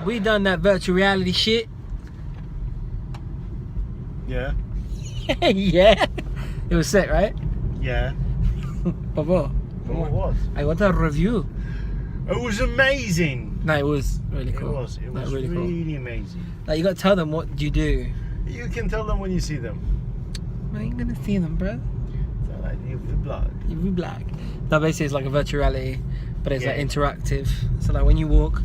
We done that virtual reality shit. Yeah. Yeah. It was sick, right? Yeah. Bravo. What was? I want a review. It was amazing. No, it was really cool. It was Like, really, cool. amazing. Like, you got to tell them what you do. You can tell them when you see them. I ain't gonna see them, bro. So like you blog. You black. No, basically it's like a virtual reality, but it's like Yeah. interactive. So like when you walk,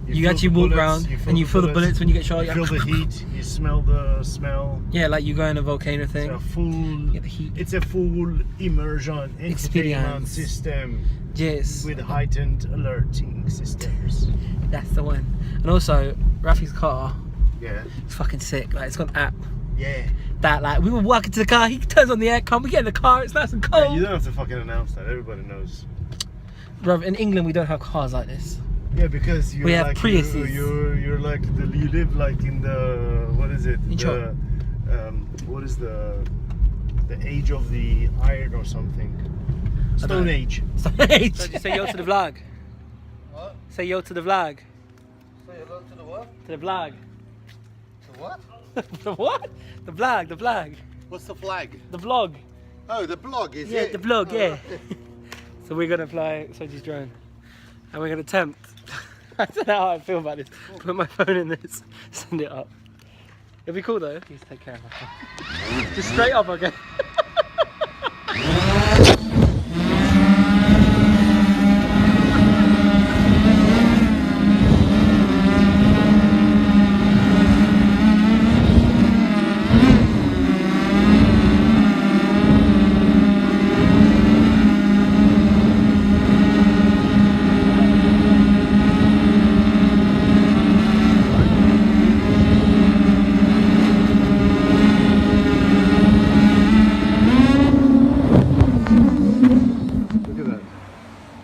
you feel actually the walk bullets, around and you feel the bullets when you get shot. You feel the heat. You smell the smell. Yeah, like you go in a volcano thing. It's a full. Get the heat. It's a full immersion entertainment Experience. system Yes, with heightened alerting systems. that's the one. And also, Rafi's car Yeah. is fucking sick. Like it's got an app Yeah. that like we were walking to the car, he turns on the aircon, we get in the car, it's nice and Yeah, cold. you don't have to fucking announce that. Everybody knows. Bruv, in England we don't have cars like this. Yeah, because you're We have like Priuses. you're like you live like in the what is it? In The what is the age of the iron or something? Stone Age. So you say yo to the vlog. What? Say yo to the vlog. Say hello to the what? To the vlog. The what? The what? The vlog, the vlog. What's the flag? The vlog. Oh, the blog, is Yeah, it? the vlog, Oh, yeah. okay. So we're gonna fly Soji's drone. And we're gonna attempt. I don't know how I feel about this. Put my phone in this, send it up. It'll be cool though. Please take care of my phone. Just straight up, okay? Look at that.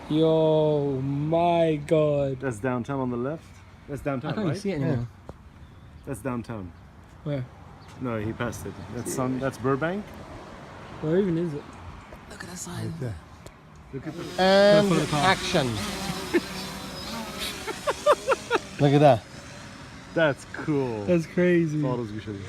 Yo, my god. That's downtown on the left. That's I downtown, can't right? even see it anymore. That's downtown. Where? No, he passed it. That's Burbank. Where even is it? Look at that sign. Look at the. And Follow the car. action. Look at that. That's cool. That's crazy. Photos we should.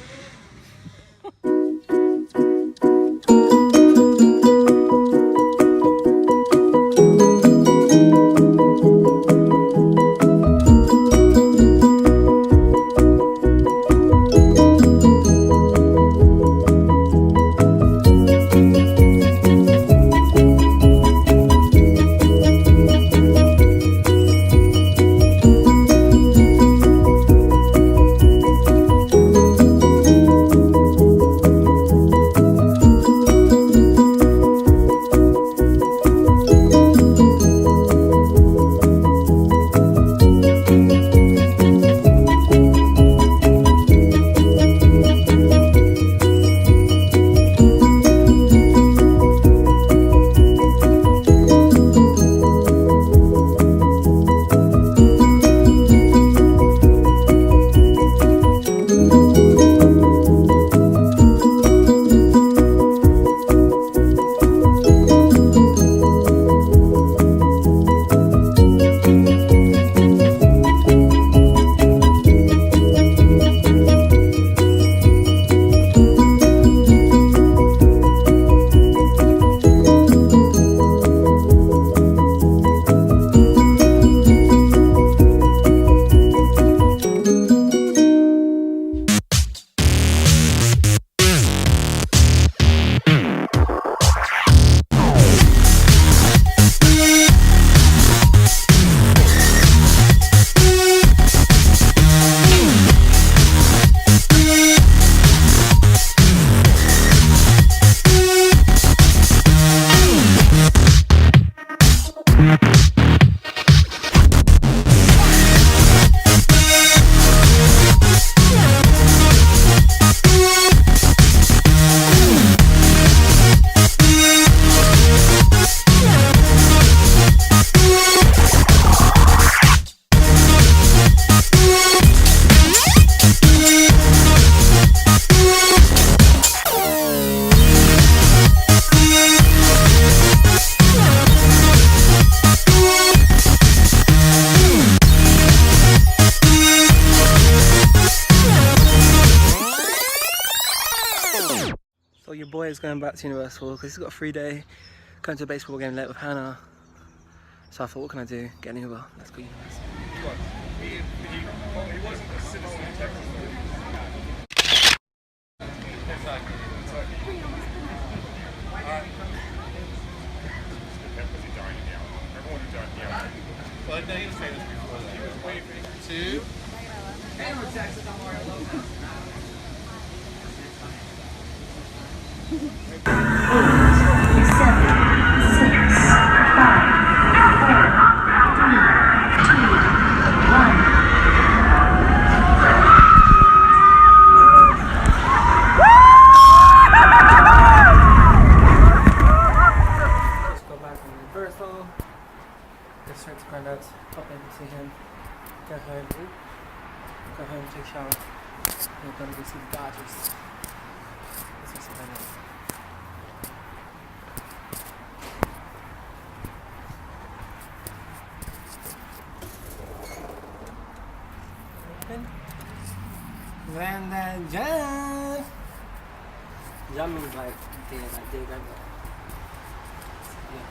boy is going back to Universal because he's got a free day, going to a baseball game late with Hannah. So I thought, what can I do? Get an Uber. Let's go Universal. Just straight to Grandad's, pop in, see him, go home, take a shower, and we're gonna go see the Dodgers. Let's go see Grandad. Grandad John! John means like dear Grandad. Yeah.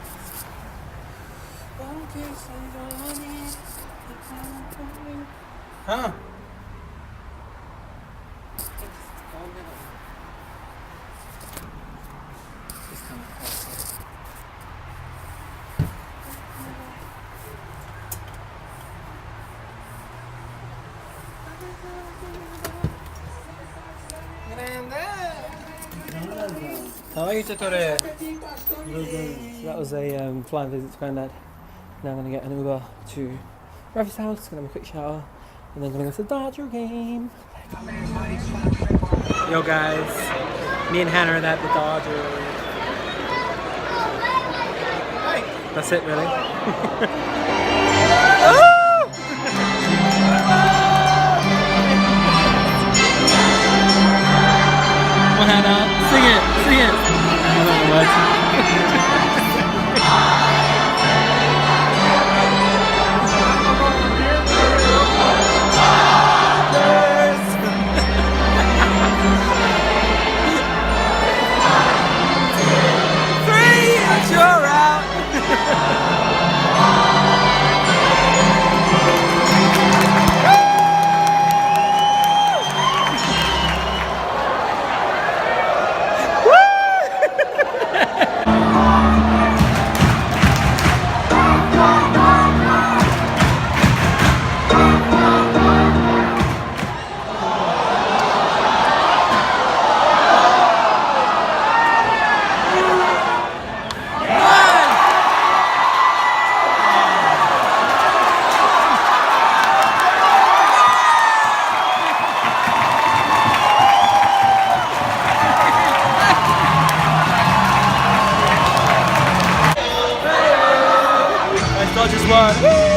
Huh? It's coming closer. How are you, Totore? So that was a flying visit to Grandad. Now I'm going to get an Uber to Ravi's house, going to have a quick shower, and then going to go to the Dodger game. Yo guys, me and Hannah are at the Dodgers. That's it really. Come on Hannah, sing it. I don't know the words. Dodgers won.